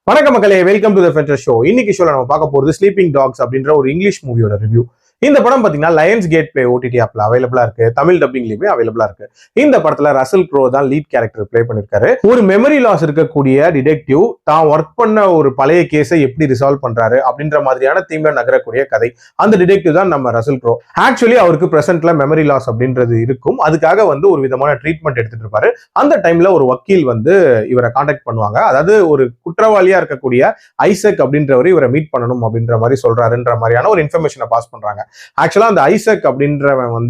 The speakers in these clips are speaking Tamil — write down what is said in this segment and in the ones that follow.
வணக்கம் மக்களே, welcome to the Fender show. இன்னைக்கு ஷோல நம்ம பார்க்க போறது ஸ்லீப்பிங் டாக்ஸ் அப்படின்ற ஒரு இங்கிலீஷ் மூவியோட ரிவ்யூ. இந்த படம் பாத்தீங்கன்னா லயன்ஸ் கேட் பிளே ஓடிடி ஆப்ல அவைலபிளா இருக்கு. தமிழ் டப்பிங்லயுமே அவைலபிளா இருக்கு. இந்த படத்துல ரசல் க்ரோ தான் லீட் கேரக்டர் பிளே பண்ணிருக்காரு. ஒரு மெமரி லாஸ் இருக்கக்கூடிய டிடெக்டிவ் தான் ஒர்க் பண்ண ஒரு பழைய கேஸை எப்படி ரிசால்வ் பண்றாரு அப்படின்ற மாதிரியான தீம்ல நகரக்கூடிய கதை. அந்த டிடெக்டிவ் தான் நம்ம ரசல் க்ரோ. ஆக்சுவலி அவருக்கு பிரசன்ட்ல மெமரி லாஸ் அப்படின்றது இருக்கும். அதுக்காக ஒரு விதமான ட்ரீட்மெண்ட் எடுத்துட்டு இருப்பாரு. அந்த டைம்ல ஒரு வக்கீல் இவரை கான்டாக்ட் பண்ணுவாங்க. அதாவது ஒரு குற்றவாளியா இருக்கக்கூடிய ஐசக் அப்படின்றவர் இவரை மீட் பண்ணணும் அப்படின்ற மாதிரி சொல்றாருன்ற மாதிரியான ஒரு இன்ஃபர்மேஷனை பாஸ் பண்றாங்க. ஆக்சுவலா அந்த ஐசக் அப்படின்றவன்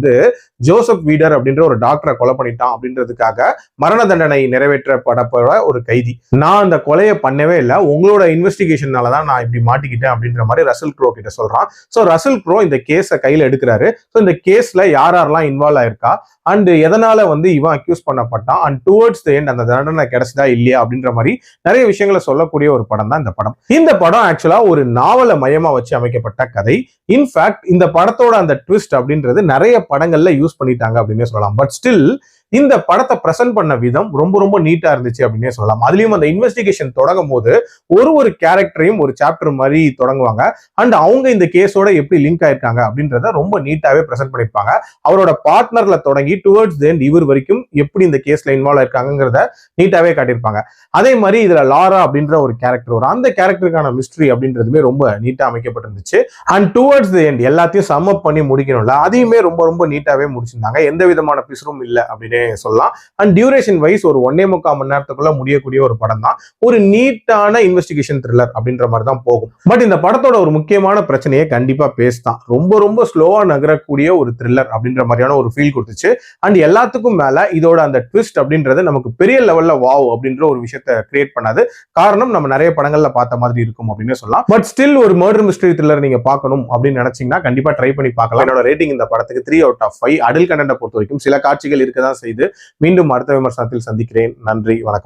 ஜோசப் வீடர் அப்படின்ற ஒரு டாக்டரை கொலை பண்ணிட்டான் அப்படின்றதுக்காக மரண தண்டனை நிறைவேற்றப்படப்போற ஒரு கைதி. நான் அந்த கொலையை பண்ணவே இல்லை, உங்களோட இன்வெஸ்டிகேஷனாலதான் நான் இப்படி மாட்டிக்கிட்டேன் அப்படின்ற மாதிரி ரசல் க்ரோ கிட்ட சொல்றான். சோ ரசல் க்ரோ இந்த கேஸை கையில எடுக்கிறாரு. சோ இந்த கேஸ்ல யாரெல்லாம் இன்வால்வ் ஆயிருக்கா அண்ட் எதனால இவன் அக்யூஸ் பண்ணப்பட்டான் அண்ட் டுவர்ட்ஸ் தி எண்ட் அந்த தண்டனை கிடைச்சதா இல்லையா அப்படின்ற மாதிரி நிறைய விஷயங்களை சொல்லக்கூடிய ஒரு படம் தான் இந்த படம். இந்த படம் ஆக்சுவலா ஒரு நாவலை மையமா வச்சு அமைக்கப்பட்ட கதை. இன்ஃபேக்ட் இந்த படத்தோட அந்த ட்விஸ்ட் அப்படின்றது நிறைய படங்கள்ல யூஸ் பண்ணிட்டாங்க அப்படின்னே சொல்லலாம். பட் ஸ்டில் இந்த படத்தை பிரசன்ட் பண்ண விதம் ரொம்ப ரொம்ப நீட்டா இருந்துச்சு அப்படின்னே சொல்லலாம். அதுலயும் அந்த இன்வெஸ்டிகேஷன் தொடங்கும் போது ஒரு கேரக்டரையும் ஒரு சாப்டர் மாதிரி தொடங்குவாங்க அண்ட் அவங்க இந்த கேஸோட எப்படி லிங்க் ஆயிருக்காங்க அப்படின்றத ரொம்ப நீட்டாவே பிரசன்ட் பண்ணிருப்பாங்க. அவரோட பார்ட்னர்ல தொடங்கி டுவர்ட்ஸ் தி எண்ட் இவர் வரைக்கும் எப்படி இந்த கேஸ்ல இன்வால்வ் ஆயிருக்காங்கிறத நீட்டாவே காட்டியிருப்பாங்க. அதே மாதிரி இதுல லாரா அப்படின்ற ஒரு கேரக்டர் வரும். அந்த கேரக்டருக்கான மிஸ்ட்ரி அப்படின்றதுமே ரொம்ப நீட்டா அமைக்கப்பட்டிருந்துச்சு. அண்ட் டுவர்ட்ஸ் தி எண்ட் எல்லாத்தையும் சம் அப் பண்ணி முடிக்கணும்ல, அதையுமே ரொம்ப ரொம்ப நீட்டாவே முடிச்சிருந்தாங்க. எந்த விதமான பிசுறும் இல்லை அப்படின்னு சொல்லலாம். அண்ட் டியூரேஷன் வைஸ் ஒரு 1.25 மணி நேரத்துக்குள்ள முடியக்கூடிய ஒரு படம் தான். ஒரு நீட்டான இன்வெஸ்டிகேஷன் த்ரில்லர் அப்படின்ற மாதிரி தான் போகும். பட் இந்த படத்தோட ஒரு முக்கியமான பிரச்சனையே கண்டிப்பா பேஸ் தான். ரொம்ப ரொம்ப ஸ்லோவா நகரக்கூடிய ஒரு த்ரில்லர் அப்படின்ற மாதிரியான ஒரு ஃபீல் கொடுத்துச்சு. அண்ட் எல்லாத்துக்கும் மேல இதோட அந்த ட்விஸ்ட் அப்படின்றது நமக்கு பெரிய லெவல்ல வாவ் அப்படின்ற ஒரு விஷயத்தை கிரியேட் பண்ணாது. காரணம் நம்ம நிறைய படங்கள்ல பார்த்த மாதிரி இருக்கும் அப்படின்னு சொல்லலாம். பட் ஸ்டில் ஒரு மர்டர் மிஸ்டரி த்ரில்லர் நீங்க பார்க்கணும் அப்படின்னு நினைச்சீங்கன்னா கண்டிப்பா ட்ரை பண்ணி பார்க்கலாம். என்னோட ரேட்டிங் இந்த படத்துக்கு 3/5. அடல்ட் கண்டென்ட் பொறுத்த வரைக்கும் சில காட்சிகள் இருக்கதான் செய்து. மீண்டும் அடுத்த விமர்சனத்தில் சந்திக்கிறேன். நன்றி, வணக்கம்.